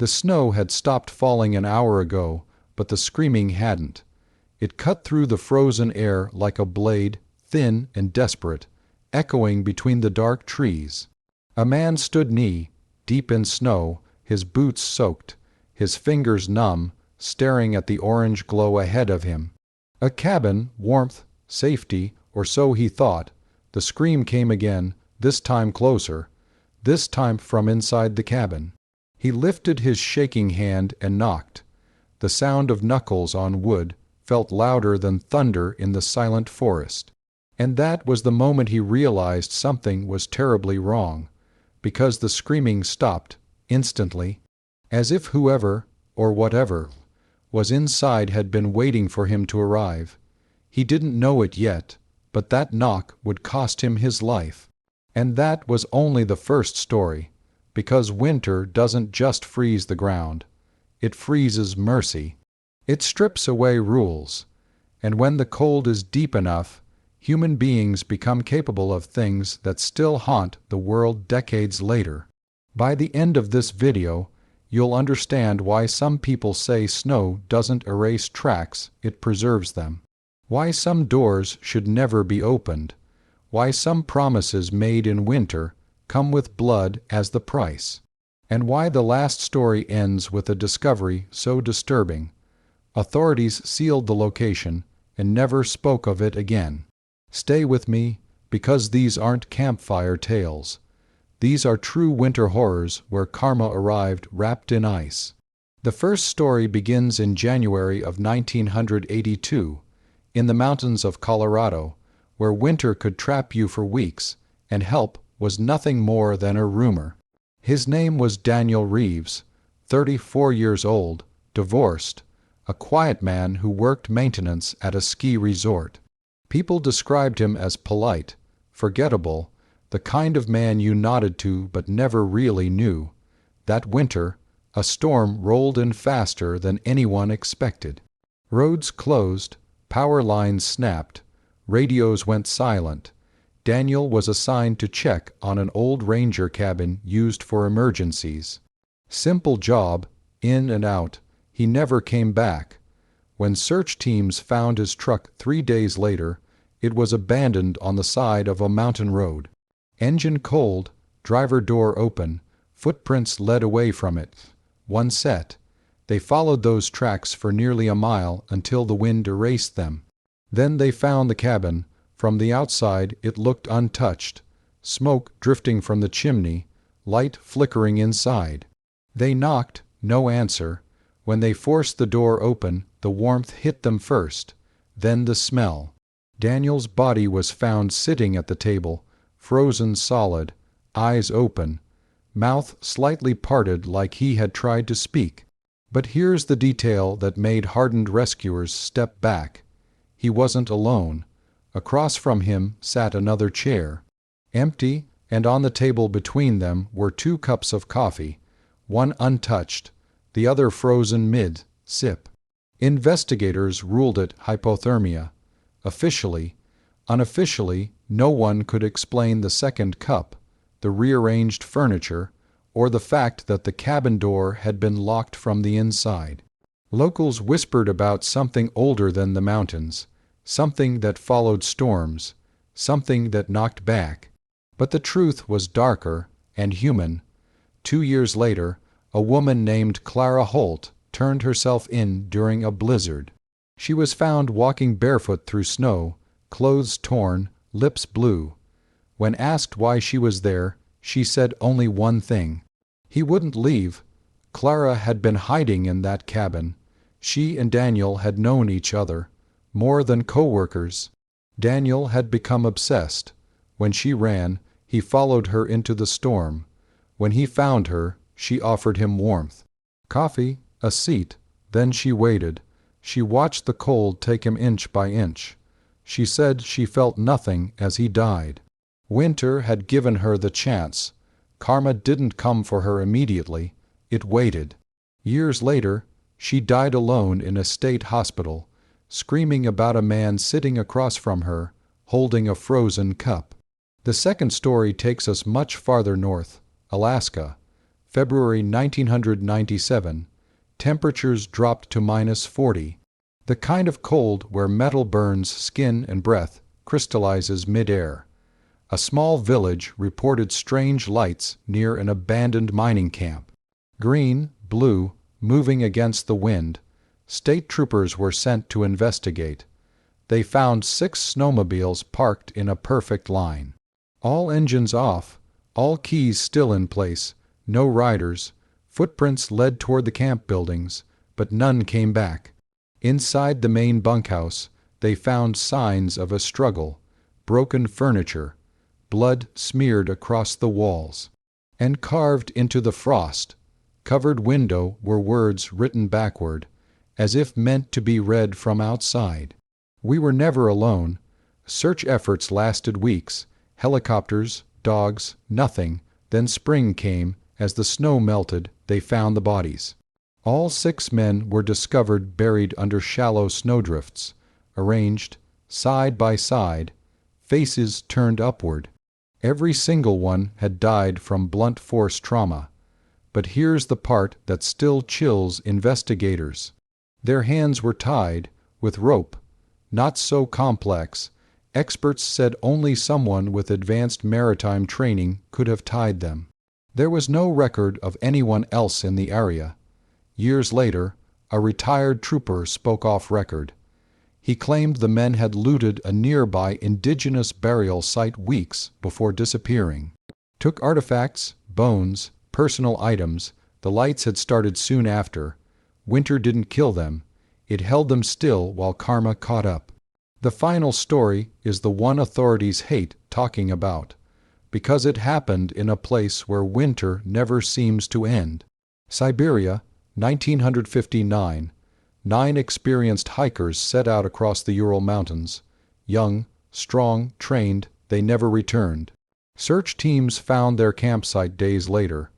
The snow had stopped falling an hour ago, but the screaming hadn't. It cut through the frozen air like a blade, thin and desperate, echoing between the dark trees. A man stood knee-deep in snow, his boots soaked, his fingers numb, staring at the orange glow ahead of him. A cabin, warmth, safety, or so he thought. The scream came again, this time closer, this time from inside the cabin. He lifted his shaking hand and knocked. The sound of knuckles on wood felt louder than thunder in the silent forest. And that was the moment he realized something was terribly wrong, because the screaming stopped, instantly, as if whoever, or whatever, was inside had been waiting for him to arrive. He didn't know it yet, but that knock would cost him his life. And that was only the first story, because winter doesn't just freeze the ground. It freezes mercy. It strips away rules. And when the cold is deep enough, human beings become capable of things that still haunt the world decades later. By the end of this video, you'll understand why some people say snow doesn't erase tracks, it preserves them. Why some doors should never be opened. Why some promises made in winter come with blood as the price. And why the last story ends with a discovery so disturbing. Authorities sealed the location and never spoke of it again. Stay with me, because these aren't campfire tales. These are true winter horrors where karma arrived wrapped in ice. The first story begins in January of 1982, in the mountains of Colorado, where winter could trap you for weeks, and help was nothing more than a rumor. His name was Daniel Reeves, 34 years old, divorced, a quiet man who worked maintenance at a ski resort. People described him as polite, forgettable, the kind of man you nodded to but never really knew. That winter, a storm rolled in faster than anyone expected. Roads closed, power lines snapped, radios went silent. Daniel was assigned to check on an old ranger cabin used for emergencies. Simple job, in and out. He never came back. When search teams found his truck 3 days later, it was abandoned on the side of a mountain road. Engine cold, driver door open, footprints led away from it. One set. They followed those tracks for nearly a mile until the wind erased them. Then they found the cabin. From the outside it looked untouched, smoke drifting from the chimney, light flickering inside. They knocked, no answer. When they forced the door open, the warmth hit them first, then the smell. Daniel's body was found sitting at the table, frozen solid, eyes open, mouth slightly parted like he had tried to speak. But here's the detail that made hardened rescuers step back. He wasn't alone. Across from him sat another chair, empty, and on the table between them were 2 cups of coffee, one untouched, the other frozen mid-sip. Investigators ruled it hypothermia. Officially, unofficially, no one could explain the second cup, the rearranged furniture, or the fact that the cabin door had been locked from the inside. Locals whispered about something older than the mountains, something that followed storms, something that knocked back. But the truth was darker and human. 2 years later, a woman named Clara Holt turned herself in during a blizzard. She was found walking barefoot through snow, clothes torn, lips blue. When asked why she was there, she said only one thing. He wouldn't leave. Clara had been hiding in that cabin. She and Daniel had known each other, more than co-workers. Daniel had become obsessed. When she ran, he followed her into the storm. When he found her, she offered him warmth. Coffee, a seat, then she waited. She watched the cold take him inch by inch. She said she felt nothing as he died. Winter had given her the chance. Karma didn't come for her immediately. It waited. Years later, she died alone in a state hospital, screaming about a man sitting across from her, holding a frozen cup. The second story takes us much farther north, Alaska. February 1997. Temperatures dropped to -40. The kind of cold where metal burns skin and breath crystallizes mid-air. A small village reported strange lights near an abandoned mining camp. Green, blue, moving against the wind. State troopers were sent to investigate. They found 6 snowmobiles parked in a perfect line. All engines off, all keys still in place, no riders. Footprints led toward the camp buildings, but none came back. Inside the main bunkhouse, they found signs of a struggle, broken furniture, blood smeared across the walls. And carved into the frost, covered window were words written backward, as if meant to be read from outside. We were never alone. Search efforts lasted weeks. Helicopters, dogs, nothing. Then spring came. As the snow melted, they found the bodies. All 6 men were discovered buried under shallow snowdrifts, arranged, side by side, faces turned upward. Every single one had died from blunt force trauma. But here's the part that still chills investigators. Their hands were tied, with rope. Not so complex. Experts said only someone with advanced maritime training could have tied them. There was no record of anyone else in the area. Years later, a retired trooper spoke off record. He claimed the men had looted a nearby indigenous burial site weeks before disappearing. Took artifacts, bones, personal items. The lights had started soon after. Winter didn't kill them. It held them still while karma caught up. The final story is the one authorities hate talking about, because it happened in a place where winter never seems to end. Siberia, 1959. 9 experienced hikers set out across the Ural Mountains. Young, strong, trained, they never returned. Search teams found their campsite days later.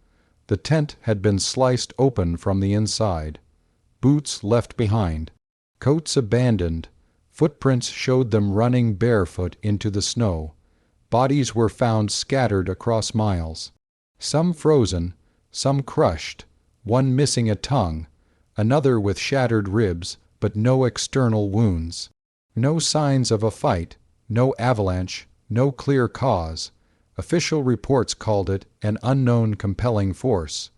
The tent had been sliced open from the inside. Boots left behind. Coats abandoned. Footprints showed them running barefoot into the snow. Bodies were found scattered across miles. Some frozen, some crushed, one missing a tongue, another with shattered ribs, but no external wounds. No signs of a fight, no avalanche, no clear cause. Official reports called it an unknown compelling force.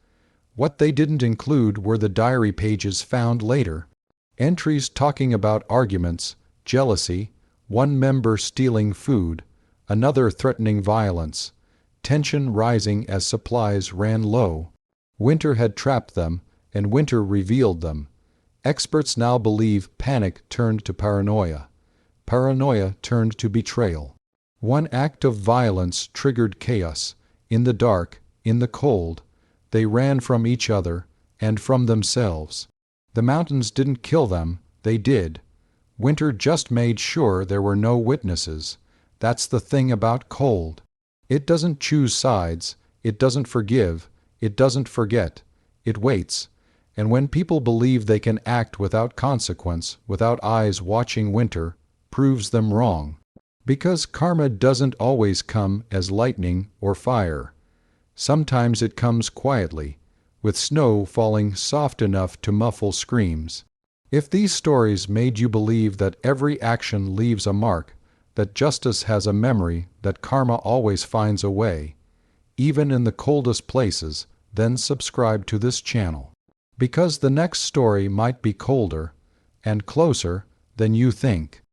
What they didn't include were the diary pages found later. Entries talking about arguments, jealousy, one member stealing food, another threatening violence, tension rising as supplies ran low. Winter had trapped them, and winter revealed them. Experts now believe panic turned to paranoia. Paranoia turned to betrayal. One act of violence triggered chaos. In the dark, in the cold, they ran from each other and from themselves. The mountains didn't kill them, they did. Winter just made sure there were no witnesses. That's the thing about cold. It doesn't choose sides, it doesn't forgive, it doesn't forget. It waits. And when people believe they can act without consequence, without eyes watching winter, proves them wrong. Because karma doesn't always come as lightning or fire. Sometimes it comes quietly, with snow falling soft enough to muffle screams. If these stories made you believe that every action leaves a mark, that justice has a memory, that karma always finds a way, even in the coldest places, then subscribe to this channel. Because the next story might be colder and closer than you think.